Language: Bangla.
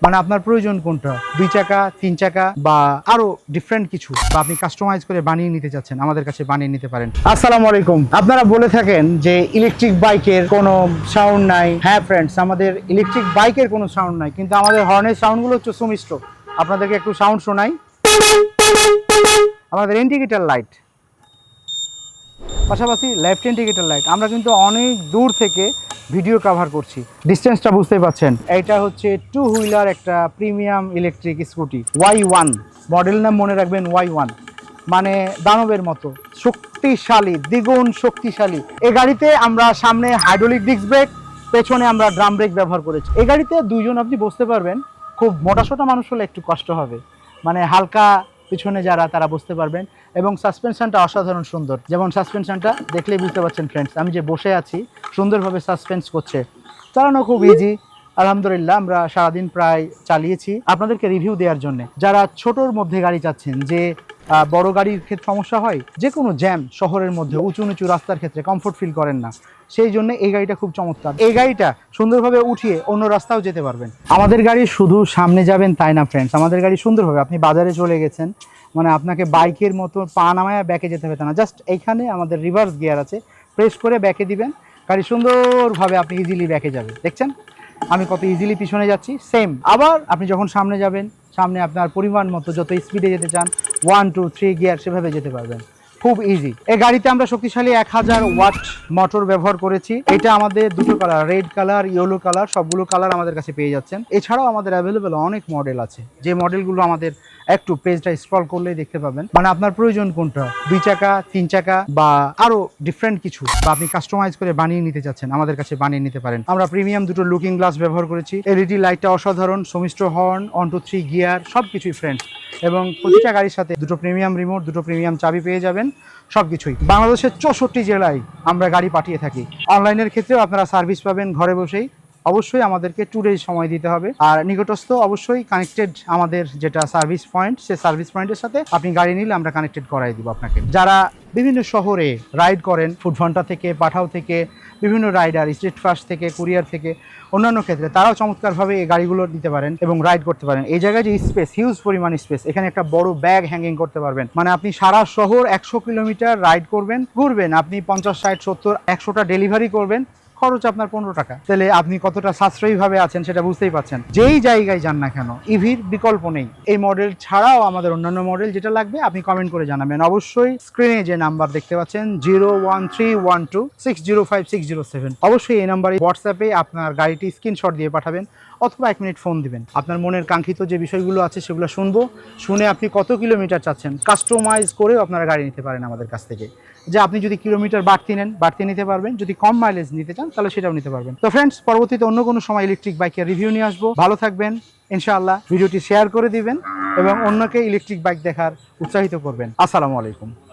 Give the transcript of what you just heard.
মানে আপনার প্রয়োজন কোনটা, 2 চাকা 3 চাকা বা আরো ডিফারেন্ট কিছু, বা আপনি কাস্টমাইজ করে বানিয়ে নিতে চাচ্ছেন, আমাদের কাছে বানিয়ে নিতে পারেন। আসসালামু আলাইকুম। আপনারা বলে থাকেন যে ইলেকট্রিক বাইকের কোনো সাউন্ড নাই। হ্যাঁ ফ্রেন্ডস, আমাদের ইলেকট্রিক বাইকের কোনো সাউন্ড নাই, কিন্তু আমাদের হর্নের সাউন্ডগুলো হচ্ছে সুমিষ্ট। আপনাদেরকে একটু সাউন্ড শোনাই। আমাদের ইন্ডিকেটর লাইট, পাশাপাশি লেফট ইন্ডিকেটর লাইট। আমরা কিন্তু অনেক দূর থেকে ভিডিও কভার করছি, ডিস্টেন্সটা বুঝতেই পারছেন। এটা হচ্ছে 2 হুইলার একটা premium electric scooty Y1, model নাম মনে রাখবেন Y1, মানে দানবের মতো শক্তিশালী, দ্বিগুণ শক্তিশালী। এই গাড়িতে আমরা সামনে হাইড্রোলিক ডিস্ক ব্রেক, পেছনে আমরা ড্রাম ব্রেক ব্যবহার করেছি। এই গাড়িতে দুইজন আপনি বসতে পারবেন। খুব মোটাসোটা মানুষ হলে একটু কষ্ট হবে, মানে হালকা পিছনে যারা তারা বসতে পারবেন। এবং সাসপেনশনটা অসাধারণ সুন্দর, যেমন সাসপেনশনটা দেখলেই বুঝতে পারছেন ফ্রেন্ডস, আমি যে বসে আছি সুন্দরভাবে সাসপেন্স করছে, চালানো খুব ইজি। আলহামদুলিল্লাহ, আমরা সারাদিন প্রায় চালিয়েছি আপনাদেরকে রিভিউ দেওয়ার জন্য। যারা ছোটোর মধ্যে গাড়ি চাচ্ছেন, যে বড় গাড়ির ক্ষেত্রে সমস্যা হয়, যে কোনো জ্যাম শহরের মধ্যে উঁচু নিচু রাস্তার ক্ষেত্রে কমফোর্ট ফিল করেন না, সেই জন্য এই গাড়িটা খুব চমৎকার। এই গাড়িটা সুন্দরভাবে উঠিয়ে অন্য রাস্তাও যেতে পারবেন। আমাদের গাড়ি শুধু সামনে যাবেন তাই না ফ্রেন্ডস, আমাদের গাড়ি সুন্দরভাবে, আপনি বাজারে চলে গেছেন, মানে আপনাকে বাইকের মতো পা নামায় ব্যাকে যেতে হবে না, জাস্ট এইখানে আমাদের রিভার্স গিয়ার আছে, প্রেস করে ব্যাকে দিবেন, গাড়ি সুন্দরভাবে আপনি ইজিলি ব্যাকে যাবে। দেখছেন আমি কত ইজিলি পিছনে যাচ্ছি। সেম আবার আপনি যখন সামনে যাবেন, সামনে আপনার পরিমাণ মতো যত স্পিডে যেতে চান 1 2 3 গিয়ার সেভাবে যেতে পারবেন, খুব ইজি। এই গাড়িতে আমরা শক্তিশালী 1000 ওয়াট মোটর ব্যবহার করেছি। এটা আমাদের দুটো colour, red colour, yellow colour, সবগুলো কালার আমাদের কাছে পেয়ে যাচ্ছেন। এছাড়াও আমাদের অ্যাভেলেবেল অনেক মডেল আছে, যে মডেলগুলো আমাদের একটু পেজটা স্ক্রল করলেই দেখতে পাবেন। মানে আপনার প্রয়োজন কোনটা, 2 চাকা 3 চাকা বা আরো ডিফারেন্ট কিছু, বা আপনি কাস্টমাইজ করে বানিয়ে নিতে চাচ্ছেন, আমাদের কাছে বানিয়ে নিতে পারেন। আমরা প্রিমিয়াম দুটো লুকিং গ্লাস ব্যবহার করেছি, এলইডি লাইটটা অসাধারণ, সুমিষ্ট হর্ন, 1 2 3 গিয়ার সবকিছুই ফ্রেন্ডস। এবং প্রতিটা গাড়ির সাথে দুটো প্রিমিয়াম রিমোট, দুটো প্রিমিয়াম চাবি পেয়ে যাবেন। সবকিছুই বাংলাদেশের 64 জেলায় আমরা গাড়ি পাঠিয়ে থাকি। অনলাইনের ক্ষেত্রেও আপনারা সার্ভিস পাবেন ঘরে বসেই। অবশ্যই আমাদেরকে 2 ডেজ সময় দিতে হবে, আর নিকটস্থ অবশ্যই কানেক্টেড আমাদের যেটা সার্ভিস পয়েন্ট, সেই সার্ভিস পয়েন্টের সাথে আপনি গাড়ি নিলে আমরা কানেক্টেড করাই দিব আপনাকে। যারা বিভিন্ন শহরে রাইড করেন, ফুডভান্টা থেকে, পাঠাও থেকে, বিভিন্ন রাইডার, স্ট্রিট ফাস্ট থেকে, কুরিয়ার থেকে, অন্যান্য ক্ষেত্রে তারাও চমৎকারভাবে এই গাড়িগুলো নিতে পারেন এবং রাইড করতে পারেন। এই জায়গায় যে স্পেস, হিউজ পরিমাণ স্পেস, এখানে একটা বড় ব্যাগ হ্যাঙ্গিং করতে পারবেন। মানে আপনি সারা শহর 100 কিলোমিটার রাইড করবেন, ঘুরবেন, আপনি 50 60 70 100টা ডেলিভারি করবেন, খরচ আপনার 15 টাকা। তাহলে আপনি কতটা সাশ্রয়ীভাবে আছেন সেটা বুঝতেই পারছেন। যেই জায়গায় যান না কেন, ইভির বিকল্প নেই। এই মডেল ছাড়াও আমাদের অন্যান্য মডেল যেটা লাগবে আপনি কমেন্ট করে জানাবেন। অবশ্যই স্ক্রিনে যে নাম্বার দেখতে পাচ্ছেন 01312605607, অবশ্যই এই নাম্বারে হোয়াটসঅ্যাপে আপনার গাড়িটি স্ক্রিনশট দিয়ে পাঠাবেন, অথবা 1 মিনিট ফোন দিবেন। আপনার মনের কাঙ্ক্ষিত যে বিষয়গুলো আছে সেগুলো শুনবো, শুনে আপনি কত কিলোমিটার চাচ্ছেন কাস্টমাইজ করেও আপনারা গাড়ি নিতে পারেন আমাদের কাছ থেকে। যে আপনি যদি কিলোমিটার বাড়তি নেন, বাড়তি নিতে পারবেন, যদি কম মাইলেজ নিতে চান তাহলে সেটাও নিতে পারবেন। তো ফ্রেন্ডস, পরবর্তীতে অন্য কোনো সময় ইলেকট্রিক বাইকের রিভিউ নিয়ে আসবো। ভালো থাকবেন ইনশাআল্লাহ, ভিডিওটি শেয়ার করে দিবেন এবং অন্যকে ইলেকট্রিক বাইক দেখার উৎসাহিত করবেন। আসসালামু আলাইকুম।